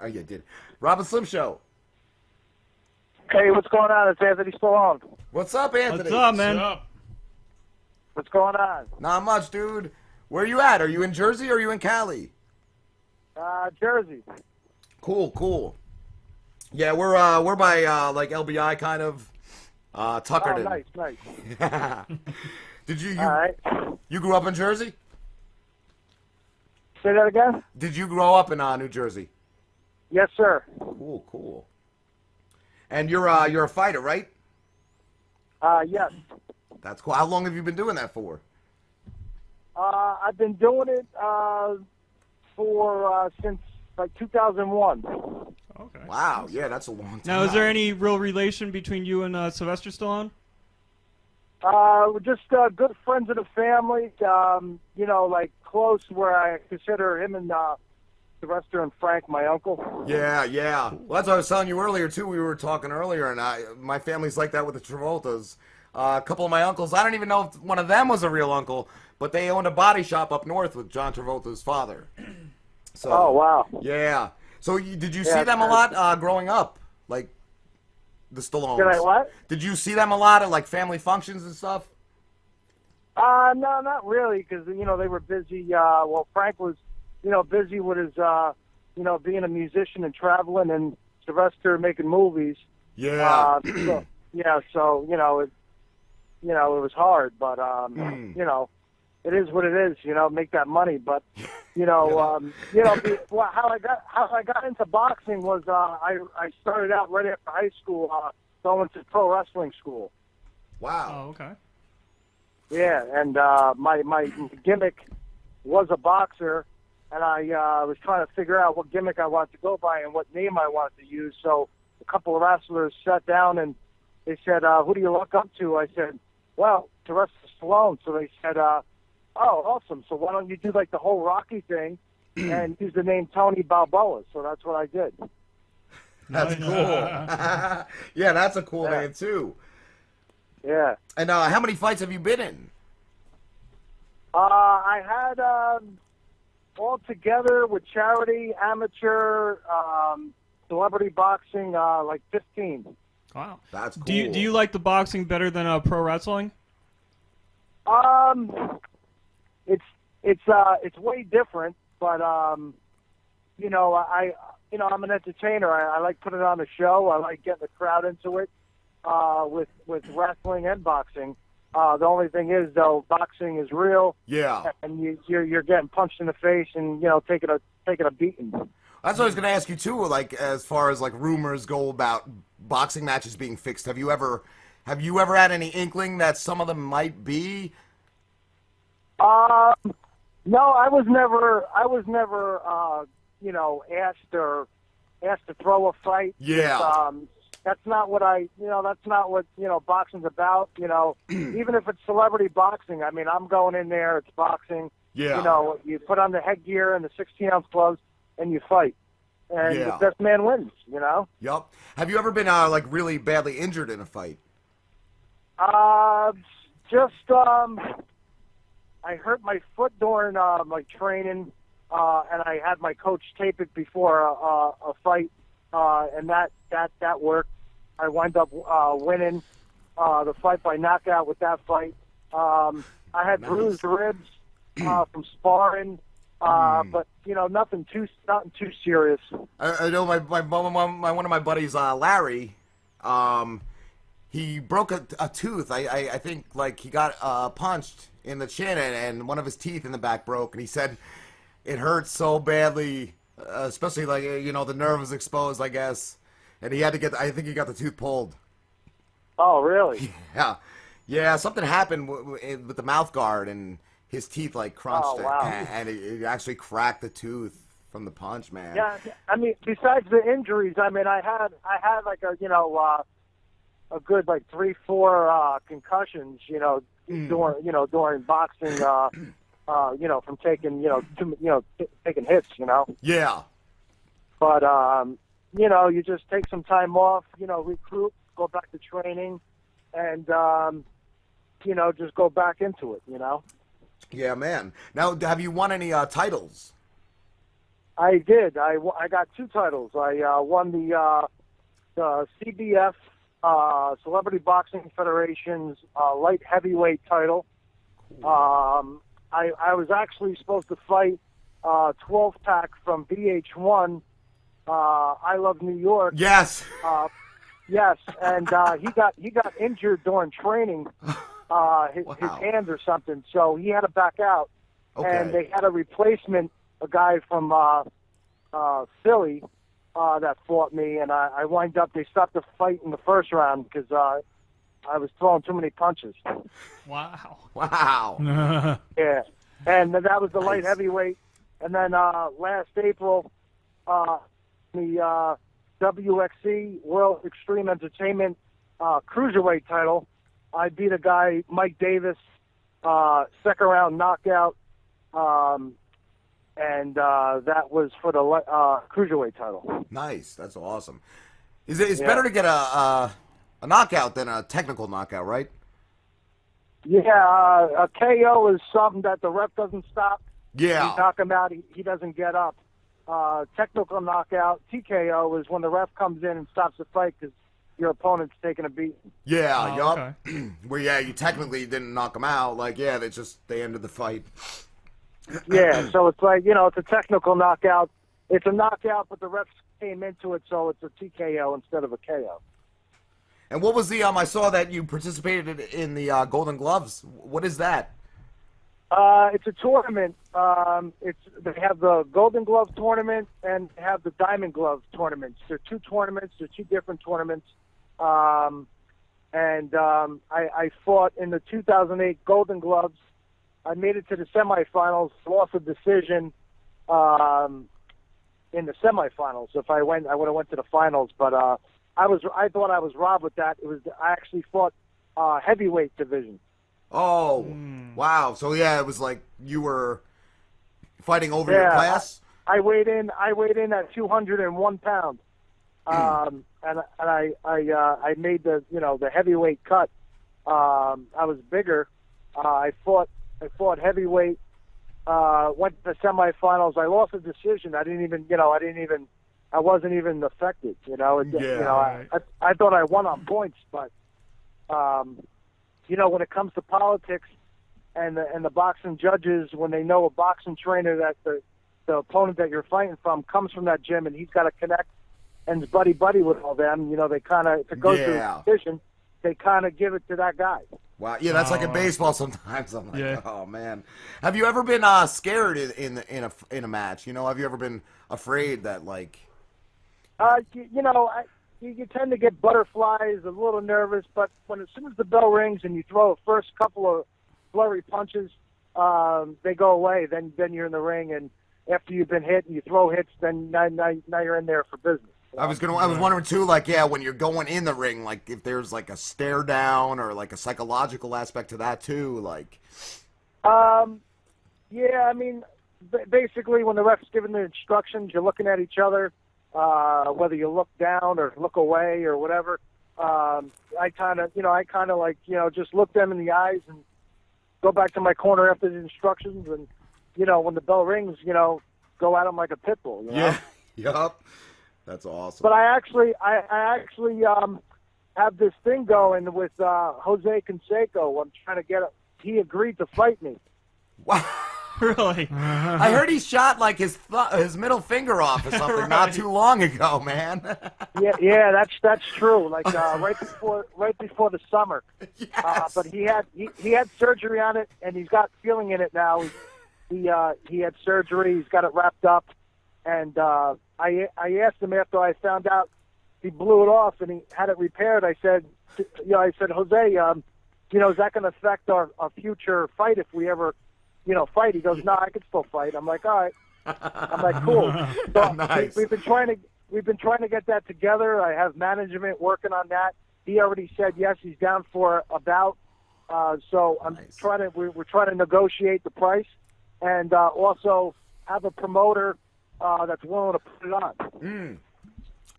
Oh, yeah, did. Rob and Slim Show. Hey, what's going on? It's Anthony Stallone. What's up, Anthony? What's up, man? What's up? What's going on? Not much, dude. Where are you at? Are you in Jersey or are you in Cali? Jersey. Cool. Yeah, we're by like LBI kind of. Tuckerton. Oh, nice. Did you All right. you grew up in Jersey? Say that again? Did you grow up in New Jersey? Yes, sir. Cool. And you're a fighter, right? Yes. That's cool. How long have you been doing that for? I've been doing it for since like 2001. Okay. Wow, yeah, that's a long time. Now, is there any real relation between you and Sylvester Stallone? We're just good friends of the family. Like close where I consider him and Sylvester and Frank my uncle. Yeah. Well, that's what I was telling you earlier too. We were talking earlier, and my family's like that with the Travoltas. A couple of my uncles. I don't even know if one of them was a real uncle, but they owned a body shop up north with John Travolta's father. So, Oh, wow. Yeah. So did you see Yeah, them a lot growing up, like the Stallones? Did I what? Did you see them a lot at like family functions and stuff? No, not really, because they were busy. Well, Frank was, busy with his, being a musician and traveling, and Sylvester making movies. Yeah. So it was hard, but it is what it is. Make that money. But how I got into boxing was I started out right after high school going to pro wrestling school. Wow. Oh, okay. Yeah, and my gimmick was a boxer, and I was trying to figure out what gimmick I wanted to go by and what name I wanted to use. So a couple of wrestlers sat down and they said, "Who do you look up to?" I said, "Well, Sylvester Stallone." So they said, "Oh, awesome. So why don't you do like the whole Rocky thing and use the name Tony Balboa?" So that's what I did. That's cool. Yeah, that's a cool name too. Yeah. And how many fights have you been in? I had all together with charity, amateur, celebrity boxing, like 15. Wow. That's cool. Do you like the boxing better than pro wrestling? It's way different, but I'm an entertainer. I like putting on a show. I like getting the crowd into it. With wrestling and boxing, the only thing is though, boxing is real. Yeah. And you're getting punched in the face and taking a beating. That's what I was going to ask you too. Like as far as like rumors go about boxing matches being fixed, have you ever had any inkling that some of them might be? No, I was never asked to throw a fight. Yeah. That's not what boxing's about. Even if it's celebrity boxing, I mean, I'm going in there. It's boxing. Yeah. You put on the headgear and the 16-ounce gloves, and you fight, and the best man wins. Yup. Have you ever been like really badly injured in a fight? I hurt my foot during my training, and I had my coach tape it before a fight, and that worked. I wound up winning the fight by knockout with that fight. I had bruised ribs from sparring, but nothing too serious. I know one of my buddies, Larry. He broke a tooth. I think like he got punched in the chin and one of his teeth in the back broke, and he said it hurt so badly, especially like the nerve was exposed, I guess, and he had to I think he got the tooth pulled. Oh, really? Yeah. Something happened with the mouth guard, and his teeth like crunched, Oh, wow. and it actually cracked the tooth from the punch, man. Yeah, I mean, besides the injuries, I mean, I had like a good like 3-4 concussions, during boxing, from taking taking hits, Yeah. But you just take some time off, recruit, go back to training, and just go back into it, Yeah, man. Now, have you won any titles? I did. I got 2 titles. I won the CBF Celebrity Boxing Federation's light heavyweight title. I was actually supposed to fight 12-pack from VH1. I Love New York. Yes. Yes, and he got injured during training, his hand or something, so he had to back out. Okay. And they had a replacement, a guy from Philly that fought me, and I wind up. They stopped the fight in the first round because I was throwing too many punches. Wow. Wow. Yeah, and that was the light Nice. heavyweight. And then last April, the WXC World Extreme Entertainment cruiserweight title, I beat a guy, Mike Davis, second round knockout, and that was for the cruiserweight title. Nice. That's awesome. It's Yeah. better to get a knockout than a technical knockout, right? Yeah, a KO is something that the ref doesn't stop. Yeah. You knock him out, he doesn't get up. Technical knockout, TKO, is when the ref comes in and stops the fight because your opponent's taking a beat. Yeah, Oh, yup. okay. Where you technically didn't knock them out. Like, yeah, they ended the fight. Yeah, so it's like, it's a technical knockout. It's a knockout, but the refs came into it, so it's a TKO instead of a KO. And what was the I saw that you participated in the Golden Gloves. What is that? It's a tournament. They have the Golden Glove tournament and they have the Diamond Glove tournaments. They're 2 tournaments. They're 2 different tournaments. I fought in the 2008 Golden Gloves. I made it to the semifinals, lost a decision in the semifinals. If I would have went to the finals, but I thought I was robbed with that. I actually fought heavyweight division. Oh, wow. So, yeah, it was like you were fighting over your class? I weighed in at 201 pounds. And I made the heavyweight cut. I was bigger. I fought heavyweight. Went to the semifinals. I lost a decision. I wasn't even affected. I thought I won on points, but when it comes to politics and the boxing judges, when they know a boxing trainer that the opponent that you're fighting from comes from that gym and he's got to connect and is buddy with all them, they kind of, if it goes to a decision, they kind of give it to that guy. Wow. Yeah, that's like in baseball sometimes. I'm like, Yeah. oh, man. Have you ever been scared in a match? Have you ever been afraid that, like... You tend to get butterflies, a little nervous, but as soon as the bell rings and you throw the first couple of flurry punches, they go away. Then you're in the ring, and after you've been hit and you throw hits, then now you're in there for business. I was wondering too, like, yeah, when you're going in the ring, like, if there's like a stare down or like a psychological aspect to that too, like. Yeah, I mean, basically when the ref's giving the instructions, you're looking at each other. Whether you look down or look away or whatever, I kind of just look them in the eyes and go back to my corner after the instructions, and when the bell rings, go at them like a pit bull. Yeah. Yup. That's awesome. But I actually have this thing going with Jose Canseco. I'm trying to get. He agreed to fight me. Wow. Really? I heard he shot like his middle finger off or something Right. not too long ago, man. Yeah, that's true. Like right before the summer. Yes. But he had surgery on it, and he's got feeling in it now. He had surgery. He's got it wrapped up, and I asked him after I found out he blew it off and he had it repaired. I said, Jose, is that going to affect our future fight if we ever, fight? He goes, no, I can still fight. I'm like, all right. I'm like, cool. So Nice. we've been trying to get that together. I have management working on that. He already said yes, he's down for a bout. So I'm Nice. we're trying to negotiate the price, and also have a promoter that's willing to put it on.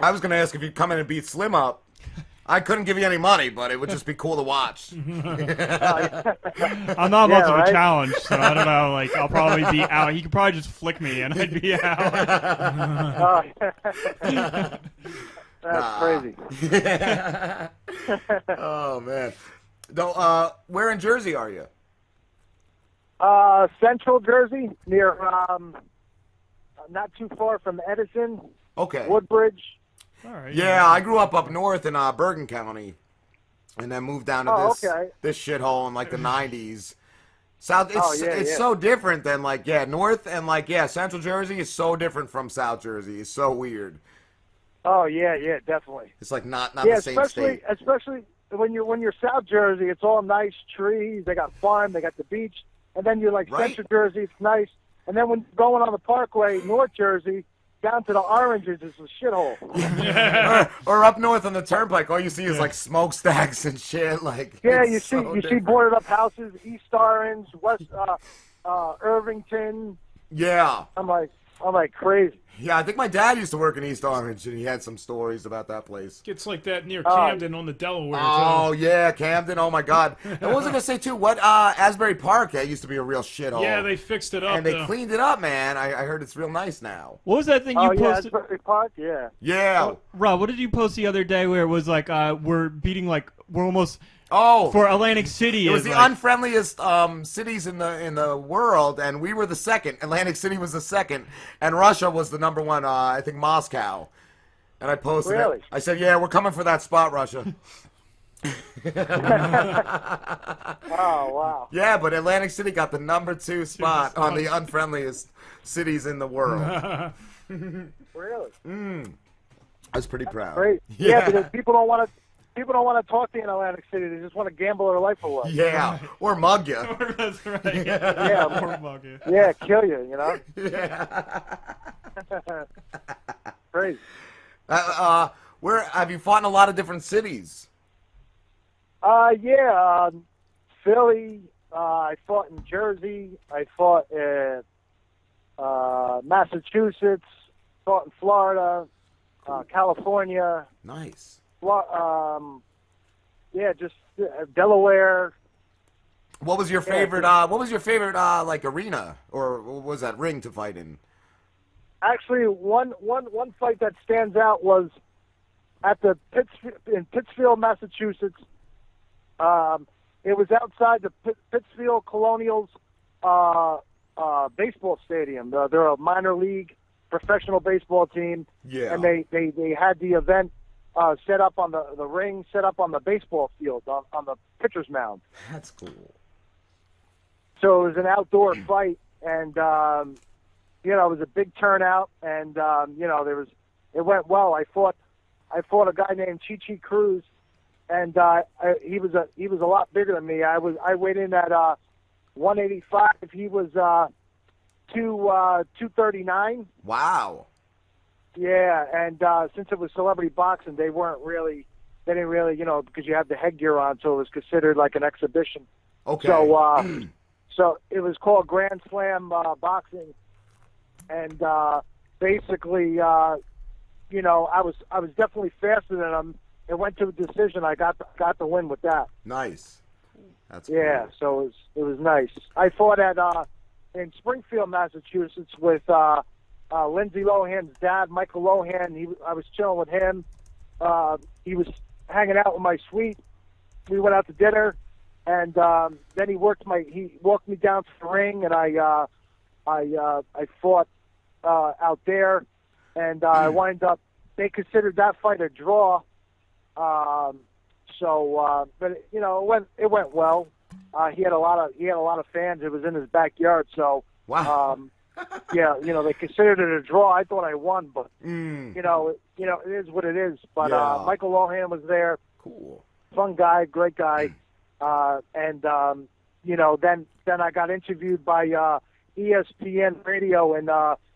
I was gonna ask if you'd come in and beat Slim up. I couldn't give you any money, but it would just be cool to watch. I'm not much of a challenge, so I don't know. Like, I'll probably be out. He could probably just flick me, and I'd be out. That's crazy. Oh man. No, where in Jersey are you? Central Jersey, near not too far from Edison, Okay. Woodbridge. All right. Yeah, I grew up north in Bergen County, and then moved down to this shithole in like the '90s. South, it's so different than like north and like Central Jersey is so different from South Jersey. It's so weird. Oh yeah, definitely. It's like not the same state. Especially when you're South Jersey, it's all nice trees. They got farm, they got the beach, and then you're like Central Jersey, it's nice. And then when you're going on the Parkway, North Jersey, down to the Oranges is a shithole. or up north on the Turnpike, all you see is like smokestacks and shit. Like you see boarded up houses, East Orange, West Irvington. Yeah. I'm like crazy. Yeah, I think my dad used to work in East Orange, and he had some stories about that place. It's like that near Camden on the Delaware. Oh, yeah, Camden. Oh, my God. And what was I going to say, too? What, Asbury Park, that used to be a real shithole. Yeah, they fixed it up. And they cleaned it up, man. I heard it's real nice now. What was that thing you posted? Asbury Park, yeah. Yeah. Rob, what did you post the other day where it was like, we're almost... Oh, for Atlantic City, it was the unfriendliest cities in the world, and we were the second. Atlantic City was the second, and Russia was the number one. I think Moscow. And I posted it. I said, "Yeah, we're coming for that spot, Russia." Oh wow! Yeah, but Atlantic City got the number 2 spot on the unfriendliest cities in the world. Really? I was pretty proud. Great. Yeah, because people don't want to talk to you in Atlantic City. They just want to gamble their life away. Yeah, or mug you. That's right. Yeah, or mug you. Yeah, kill you. You know. Yeah. Crazy. Where have you fought in a lot of different cities? Philly. I fought in Jersey. I fought in Massachusetts. Fought in Florida, California. Nice. Just Delaware. What was your favorite? Like arena, or what was that ring to fight in? Actually, one fight that stands out was at the in Pittsfield, Massachusetts. It was outside the Pittsfield Colonials baseball stadium. They're a minor league professional baseball team. Yeah. And they had the event set up on the ring, set up on the baseball field, on the pitcher's mound. That's cool. So it was an outdoor fight, and it was a big turnout, and it went well. I fought a guy named Chi Cruz, and he was a lot bigger than me. I weighed in at 185. He was 239. Wow. Yeah, and since it was celebrity boxing, they didn't really, because you had the headgear on, so it was considered like an exhibition. Okay. So it was called Grand Slam boxing, and basically, I was definitely faster than him. It went to a decision. I got the win with that. Nice. That's cool. So it was nice. I fought at in Springfield, Massachusetts, with Lindsay Lohan's dad, Michael Lohan. I was chilling with him. He was hanging out with my suite. We went out to dinner, and then he walked me down to the ring, and I fought out there, and I wound up. They considered that fight a draw. But it went well. He had a lot of fans. It was in his backyard, so wow. They considered it a draw. I thought I won, but it is what it is. But Michael Lohan was there. Cool. Fun guy, great guy. Then I got interviewed by ESPN Radio and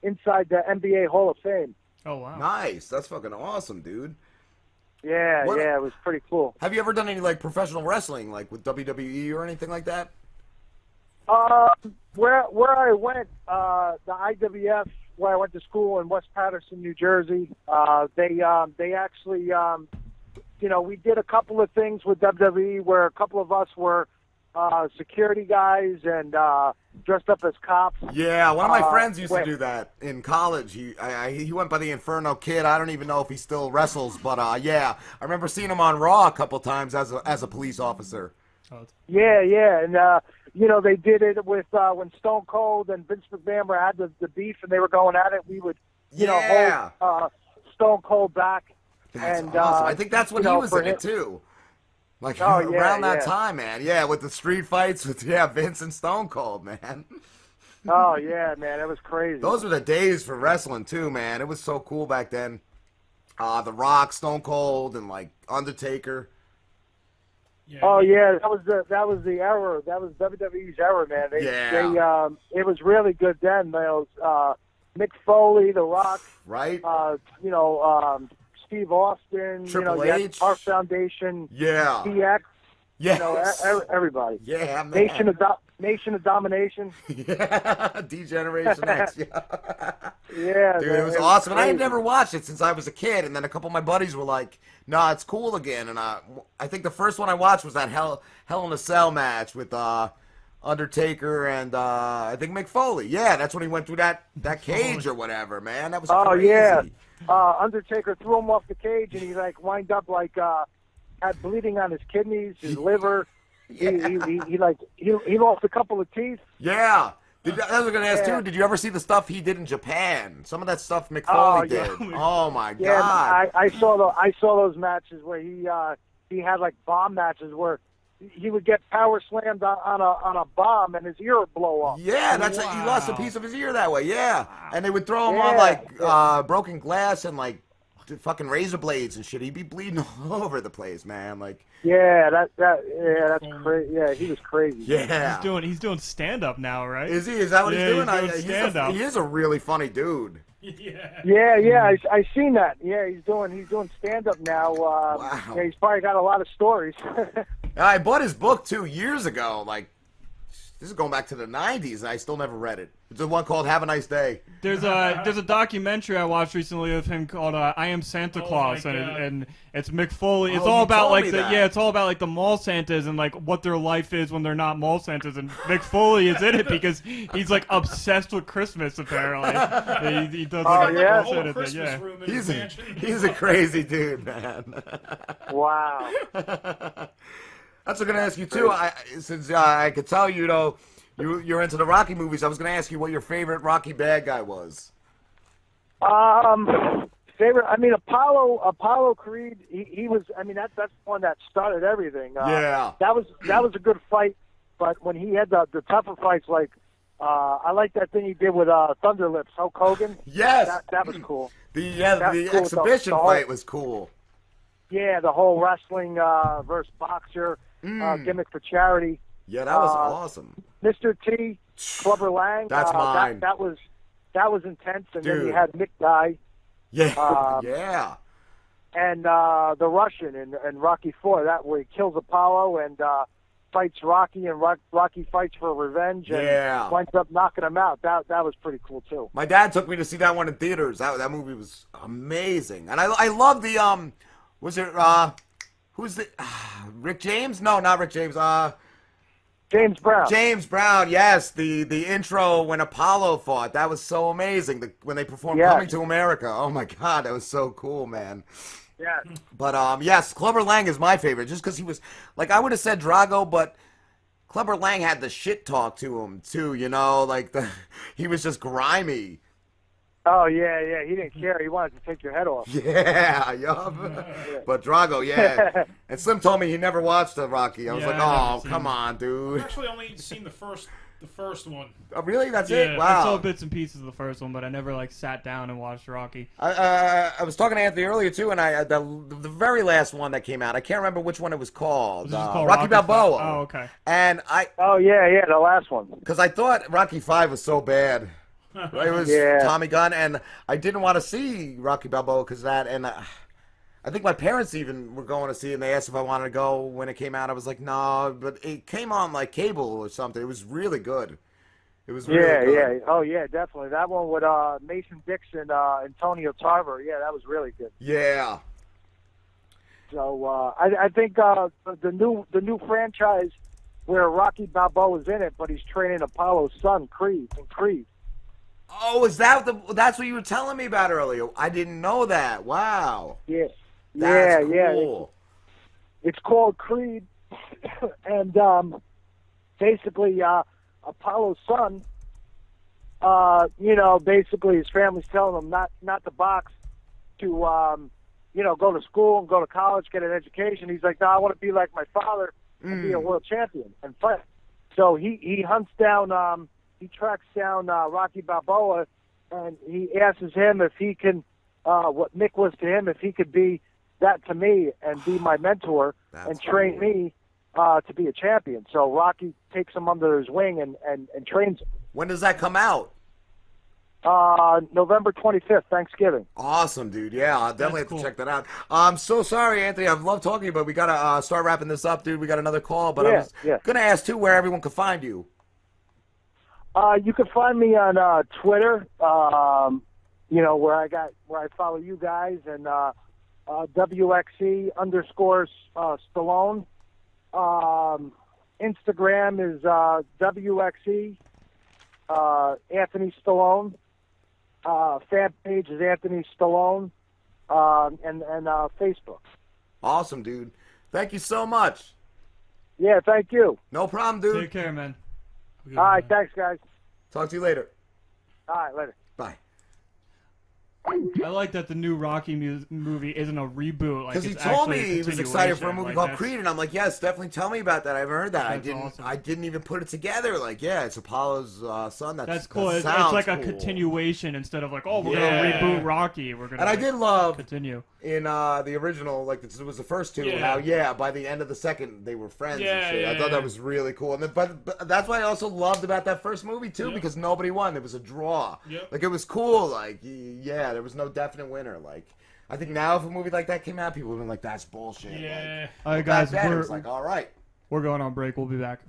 inside the NBA Hall of Fame. Oh wow. Nice. That's fucking awesome, dude. Yeah, it was pretty cool. Have you ever done any like professional wrestling, like with WWE or anything like that? Where I went, the IWF, where I went to school in West Paterson, New Jersey, they actually we did a couple of things with WWE where a couple of us were security guys and dressed up as cops. Yeah, one of my friends used to do that in college. He went by the Inferno Kid. I don't even know if he still wrestles, but yeah, I remember seeing him on Raw a couple times as a police officer. Yeah, and they did it with when Stone Cold and Vince McMahon had the beef and they were going at it. We would, hold Stone Cold back. That's and awesome. I think that's when he was in it too. Like around that time, man. Yeah, with the street fights with Vince and Stone Cold, man. Oh yeah, man, it was crazy. Those were the days for wrestling too, man. It was so cool back then. The Rock, Stone Cold, and like Undertaker. Yeah, Oh yeah, that was the era. That was WWE's era, man. It was really good then. Mick Foley, The Rock, right? Steve Austin, Triple you had H, Park Foundation, yeah, DX, yes. Everybody. Yeah, man. Nation of Domination. Yeah, D-Generation X. Yeah, yeah, dude, man, it was awesome. And I had crazy. never watched it since I was a kid. And then a couple of my buddies were like, "Nah, it's cool again." And I think the first one I watched was that Hell in a Cell match with Undertaker and I think Mick Foley. Yeah, that's when he went through that cage or whatever, man. That was crazy. Yeah. Undertaker threw him off the cage, and he wind up had bleeding on his kidneys, his liver. He lost a couple of teeth. Yeah. I was going to ask too. Did you ever see the stuff he did in Japan? Some of that stuff Mick Foley did. Oh my Yeah, God. I saw those matches where he had bomb matches where he would get power slammed on a bomb and his ear would blow off. Yeah, he lost a piece of his ear that way. Yeah, and they would throw him on broken glass and fucking razor blades and shit. He'd be bleeding all over the place, man. That's crazy. Yeah, he was crazy. Yeah, He's doing stand up now, right? Is he? Is that what he's doing? Stand up. He is a really funny dude. Yeah. I seen that. Yeah, he's doing stand up now. Wow. Yeah, he's probably got a lot of stories. I bought his book 2 years ago. This is going back to the 90s, and I still never read it. It's the one called Have a Nice Day. There's a documentary I watched recently of him called I Am Santa Claus, and it's Mick Foley. It's all about it's all about the mall Santas and what their life is when they're not mall Santas, and Mick Foley is in it because he's obsessed with Christmas apparently. He does yeah? whole Christmas room in his mansion. He's a crazy dude, man. Wow. That's what I'm going to ask you, too. Since I could tell you're into the Rocky movies, I was going to ask you what your favorite Rocky bad guy was. Favorite? I mean, Apollo Creed. He was. I mean, that's the one that started everything. Yeah. That was a good fight. But when he had the tougher fights, I like that thing he did with Thunder Lips, Hulk Hogan. Yes. That was cool. The cool. exhibition fight was cool. Yeah, the whole wrestling versus boxer gimmick for charity. Yeah, that was awesome. Mr. T, Clubber Lang. That's mine. That was intense. And Dude. then you had Mick Guy. Yeah, yeah. And the Russian in Rocky IV, that where he kills Apollo and fights Rocky, and Rocky fights for revenge and winds up knocking him out. That was pretty cool too. My dad took me to see that one in theaters. That movie was amazing, and I love the was it who's the Rick James? No, not Rick James. James Brown. James Brown, yes. The intro when Apollo fought, that was so amazing. When they performed Coming to America. Oh my God, that was so cool, man. Yeah. But yes, Clubber Lang is my favorite, just because he was I would have said Drago, but Clubber Lang had the shit talk to him too. He was just grimy. Oh yeah. He didn't care. He wanted to take your head off. Yeah, yup. But Drago, yeah. And Slim told me he never watched the Rocky. I was oh, come on, dude. I've actually only seen the first one. Oh, really? That's Yeah. it? Wow. I saw bits and pieces of the first one, but I never sat down and watched Rocky. I was talking to Anthony earlier too, and the very last one that came out, I can't remember which one it was called. Was it just called Rocky Balboa. Oh, okay. And Oh yeah, the last one. because I thought Rocky V was so bad. It was Tommy Gunn, and I didn't want to see Rocky Balboa because of that. And I think my parents even were going to see it, and they asked if I wanted to go when it came out. I was like, no, but it came on cable or something. It was really good. It was really good. Yeah. Oh yeah, definitely. That one with Mason Dixon, Antonio Tarver. Yeah, that was really good. Yeah. So I think the new franchise where Rocky Balboa is in it, but he's training Apollo's son, Creed, in Creed. Oh, that's what you were telling me about earlier. I didn't know that. Wow. Yeah. That's yeah. cool. It's called Creed, and basically Apollo's son, basically his family's telling him not to box, to go to school and go to college, get an education. He's like, no, I want to be like my father and be a world champion and fight. So he hunts down, he tracks down Rocky Balboa, and he asks him if he can, what Mick was to him, if he could be that to me and be my mentor and train me to be a champion. So Rocky takes him under his wing and trains him. When does that come out? November 25th, Thanksgiving. Awesome, dude. Yeah, I'll definitely have to check that out. I'm so sorry, Anthony. I've loved talking to you, but we got to start wrapping this up, dude. We got another call, but I was going to ask, too, where everyone can find you. You can find me on Twitter, where I follow you guys, and WXE_Stallone. Instagram is WXE Anthony Stallone. Fan page is Anthony Stallone, and Facebook. Awesome, dude. Thank you so much. Yeah, thank you. No problem, dude. Take care, man. All right, thanks, guys. Talk to you later. All right, later. Bye. I like that the new Rocky movie isn't a reboot. Because he told me he was excited for a movie called Creed, and I'm like, yes, definitely tell me about that. I haven't heard that. I didn't even put it together. Like, yeah, it's Apollo's son. That's cool. It's like a continuation instead of like, oh, we're gonna reboot Rocky. We're gonna. And I did love continue in the original, like this was the first two. How by the end of the second they were friends and shit. I thought that was really cool. And but that's what I also loved about that first movie too, because nobody won. It was a draw. Like it was cool. Like there was no definite winner. Like I think now if a movie like that came out, people would have been like, "That's bullshit." Yeah. Like, all right, guys. It was like, all right. We're going on break. We'll be back.